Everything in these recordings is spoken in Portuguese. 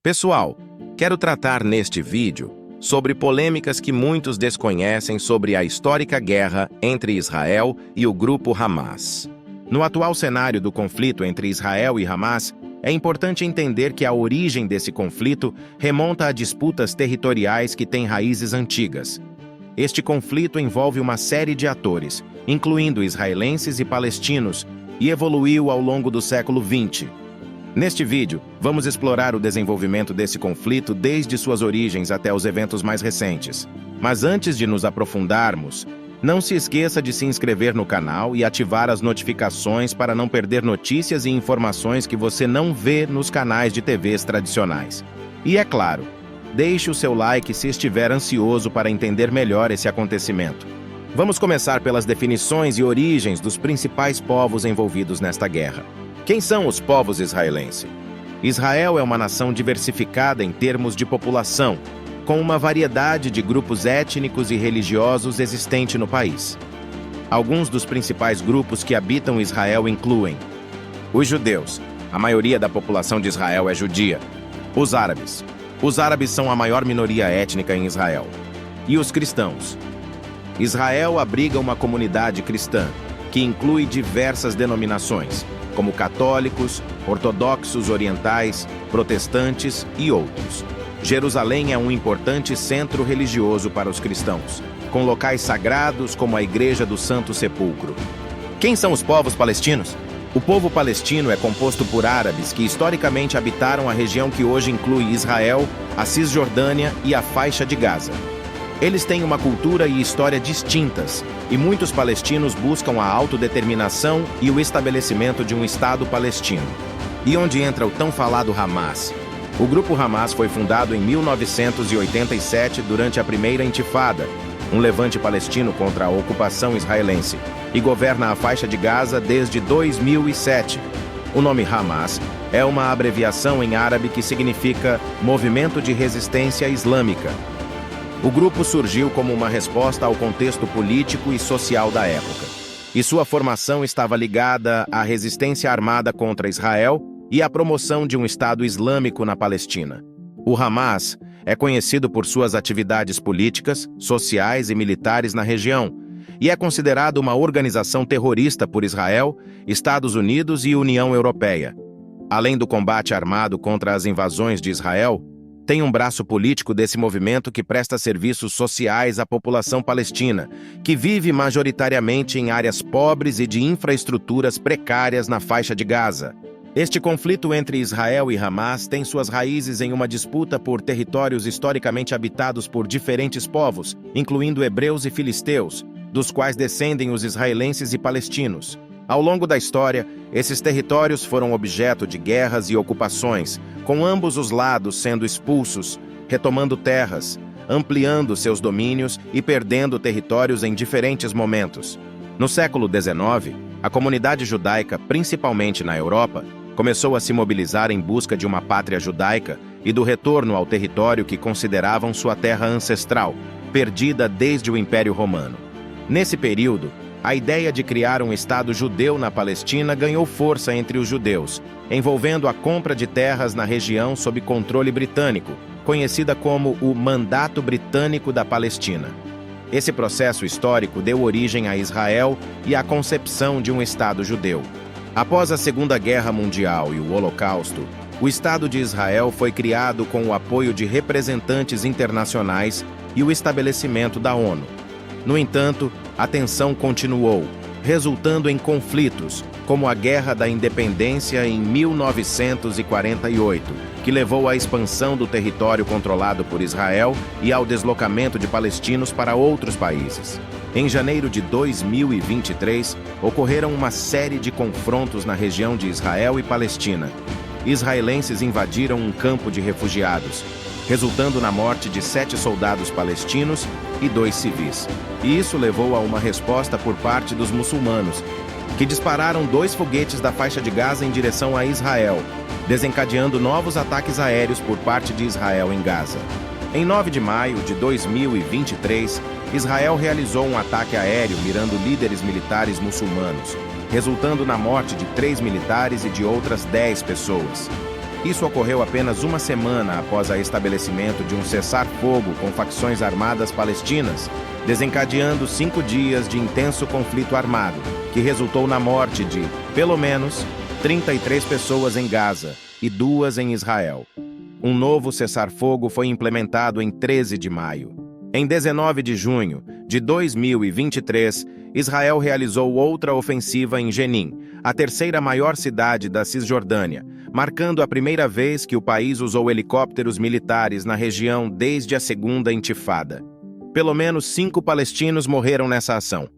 Pessoal, quero tratar neste vídeo sobre polêmicas que muitos desconhecem sobre a histórica guerra entre Israel e o grupo Hamas. No atual cenário do conflito entre Israel e Hamas, é importante entender que a origem desse conflito remonta a disputas territoriais que têm raízes antigas. Este conflito envolve uma série de atores, incluindo israelenses e palestinos, e evoluiu ao longo do século XX. Neste vídeo, vamos explorar o desenvolvimento desse conflito desde suas origens até os eventos mais recentes. Mas antes de nos aprofundarmos, não se esqueça de se inscrever no canal e ativar as notificações para não perder notícias e informações que você não vê nos canais de TVs tradicionais. E é claro, deixe o seu like se estiver ansioso para entender melhor esse acontecimento. Vamos começar pelas definições e origens dos principais povos envolvidos nesta guerra. Quem são os povos israelenses? Israel é uma nação diversificada em termos de população, com uma variedade de grupos étnicos e religiosos existente no país. Alguns dos principais grupos que habitam Israel incluem os judeus. A maioria da população de Israel é judia. Os árabes. Os árabes são a maior minoria étnica em Israel. E os cristãos. Israel abriga uma comunidade cristã, que inclui diversas denominações, como católicos, ortodoxos orientais, protestantes e outros. Jerusalém é um importante centro religioso para os cristãos, com locais sagrados como a Igreja do Santo Sepulcro. Quem são os povos palestinos? O povo palestino é composto por árabes que historicamente habitaram a região que hoje inclui Israel, a Cisjordânia e a faixa de Gaza. Eles têm uma cultura e história distintas, e muitos palestinos buscam a autodeterminação e o estabelecimento de um Estado palestino. E onde entra o tão falado Hamas? O grupo Hamas foi fundado em 1987 durante a primeira Intifada, um levante palestino contra a ocupação israelense, e governa a faixa de Gaza desde 2007. O nome Hamas é uma abreviação em árabe que significa Movimento de Resistência Islâmica. O grupo surgiu como uma resposta ao contexto político e social da época, e sua formação estava ligada à resistência armada contra Israel e à promoção de um Estado islâmico na Palestina. O Hamas é conhecido por suas atividades políticas, sociais e militares na região, e é considerado uma organização terrorista por Israel, Estados Unidos e União Europeia. Além do combate armado contra as invasões de Israel, tem um braço político desse movimento que presta serviços sociais à população palestina, que vive majoritariamente em áreas pobres e de infraestruturas precárias na faixa de Gaza. Este conflito entre Israel e Hamas tem suas raízes em uma disputa por territórios historicamente habitados por diferentes povos, incluindo hebreus e filisteus, dos quais descendem os israelenses e palestinos. Ao longo da história, esses territórios foram objeto de guerras e ocupações, com ambos os lados sendo expulsos, retomando terras, ampliando seus domínios e perdendo territórios em diferentes momentos. No século XIX, a comunidade judaica, principalmente na Europa, começou a se mobilizar em busca de uma pátria judaica e do retorno ao território que consideravam sua terra ancestral, perdida desde o Império Romano. Nesse período, a ideia de criar um Estado judeu na Palestina ganhou força entre os judeus, envolvendo a compra de terras na região sob controle britânico, conhecida como o Mandato Britânico da Palestina. Esse processo histórico deu origem a Israel e à concepção de um Estado judeu. Após a Segunda Guerra Mundial e o Holocausto, o Estado de Israel foi criado com o apoio de representantes internacionais e o estabelecimento da ONU. No entanto, a tensão continuou, resultando em conflitos, como a Guerra da Independência em 1948, que levou à expansão do território controlado por Israel e ao deslocamento de palestinos para outros países. Em janeiro de 2023, ocorreram uma série de confrontos na região de Israel e Palestina. Israelenses invadiram um campo de refugiados, resultando na morte de 7 soldados palestinos e 2 civis. E isso levou a uma resposta por parte dos muçulmanos, que dispararam 2 foguetes da faixa de Gaza em direção a Israel, desencadeando novos ataques aéreos por parte de Israel em Gaza. Em 9 de maio de 2023, Israel realizou um ataque aéreo mirando líderes militares muçulmanos, resultando na morte de 3 militares e de outras 10 pessoas. Isso ocorreu apenas uma semana após o estabelecimento de um cessar-fogo com facções armadas palestinas, desencadeando 5 dias de intenso conflito armado, que resultou na morte de, pelo menos, 33 pessoas em Gaza e 2 em Israel. Um novo cessar-fogo foi implementado em 13 de maio. Em 19 de junho de 2023, Israel realizou outra ofensiva em Jenin, a terceira maior cidade da Cisjordânia, marcando a primeira vez que o país usou helicópteros militares na região desde a Segunda Intifada. Pelo menos 5 palestinos morreram nessa ação.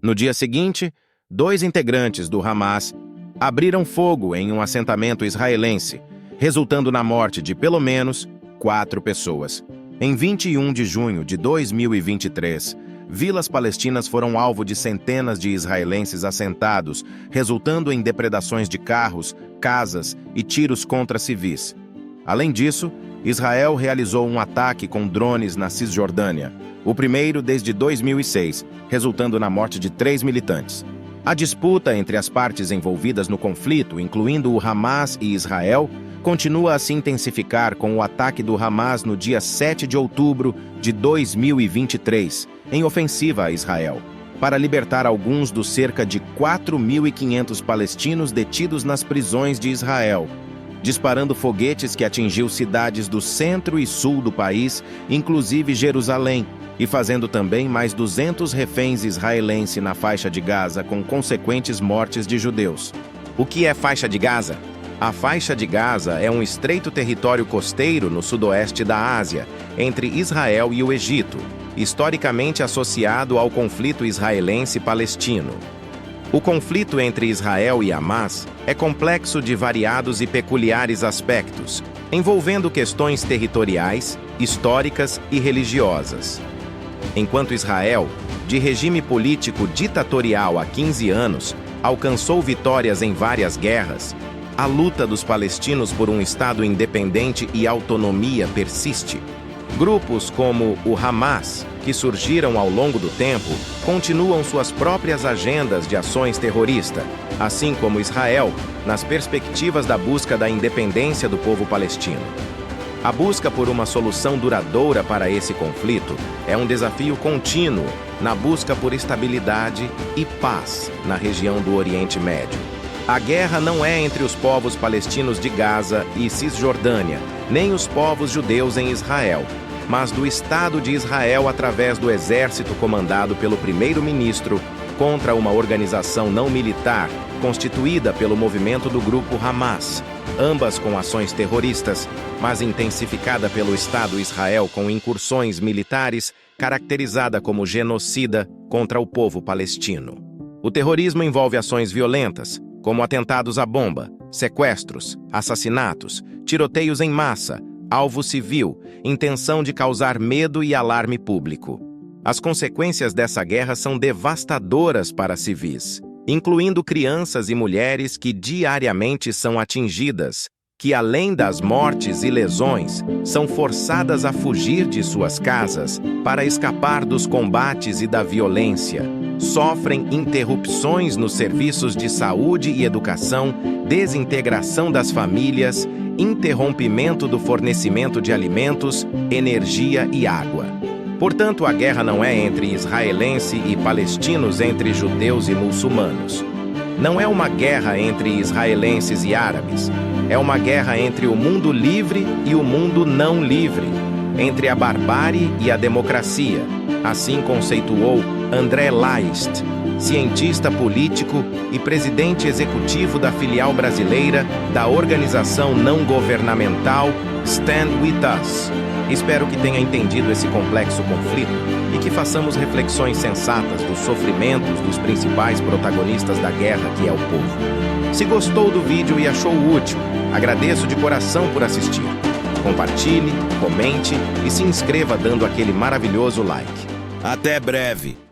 No dia seguinte, 2 integrantes do Hamas abriram fogo em um assentamento israelense, resultando na morte de pelo menos 4 pessoas. Em 21 de junho de 2023, vilas palestinas foram alvo de centenas de israelenses assentados, resultando em depredações de carros, casas e tiros contra civis. Além disso, Israel realizou um ataque com drones na Cisjordânia, o primeiro desde 2006, resultando na morte de 3 militantes. A disputa entre as partes envolvidas no conflito, incluindo o Hamas e Israel, continua a se intensificar com o ataque do Hamas no dia 7 de outubro de 2023, em ofensiva a Israel, para libertar alguns dos cerca de 4.500 palestinos detidos nas prisões de Israel, disparando foguetes que atingiu cidades do centro e sul do país, inclusive Jerusalém, e fazendo também mais 200 reféns israelenses na faixa de Gaza, com consequentes mortes de judeus. O que é faixa de Gaza? A faixa de Gaza é um estreito território costeiro no sudoeste da Ásia, entre Israel e o Egito, historicamente associado ao conflito israelense-palestino. O conflito entre Israel e Hamas é complexo de variados e peculiares aspectos, envolvendo questões territoriais, históricas e religiosas. Enquanto Israel, de regime político ditatorial há 15 anos, alcançou vitórias em várias guerras, a luta dos palestinos por um Estado independente e autonomia persiste. Grupos como o Hamas, que surgiram ao longo do tempo, continuam suas próprias agendas de ações terroristas, assim como Israel, nas perspectivas da busca da independência do povo palestino. A busca por uma solução duradoura para esse conflito é um desafio contínuo na busca por estabilidade e paz na região do Oriente Médio. A guerra não é entre os povos palestinos de Gaza e Cisjordânia, nem os povos judeus em Israel, mas do Estado de Israel através do exército comandado pelo primeiro-ministro contra uma organização não militar constituída pelo movimento do grupo Hamas, ambas com ações terroristas, mas intensificada pelo Estado Israel com incursões militares, caracterizada como genocida contra o povo palestino. O terrorismo envolve ações violentas, como atentados à bomba, sequestros, assassinatos, tiroteios em massa, alvo civil, intenção de causar medo e alarme público. As consequências dessa guerra são devastadoras para civis, incluindo crianças e mulheres que diariamente são atingidas, que além das mortes e lesões, são forçadas a fugir de suas casas para escapar dos combates e da violência. Sofrem interrupções nos serviços de saúde e educação, desintegração das famílias, interrompimento do fornecimento de alimentos, energia e água. Portanto, a guerra não é entre israelenses e palestinos, entre judeus e muçulmanos. Não é uma guerra entre israelenses e árabes. É uma guerra entre o mundo livre e o mundo não livre, entre a barbárie e a democracia. Assim conceituou André Laist, cientista político e presidente executivo da filial brasileira da organização não governamental Stand With Us. Espero que tenha entendido esse complexo conflito e que façamos reflexões sensatas dos sofrimentos dos principais protagonistas da guerra, que é o povo. Se gostou do vídeo e achou útil, agradeço de coração por assistir. Compartilhe, comente e se inscreva dando aquele maravilhoso like. Até breve!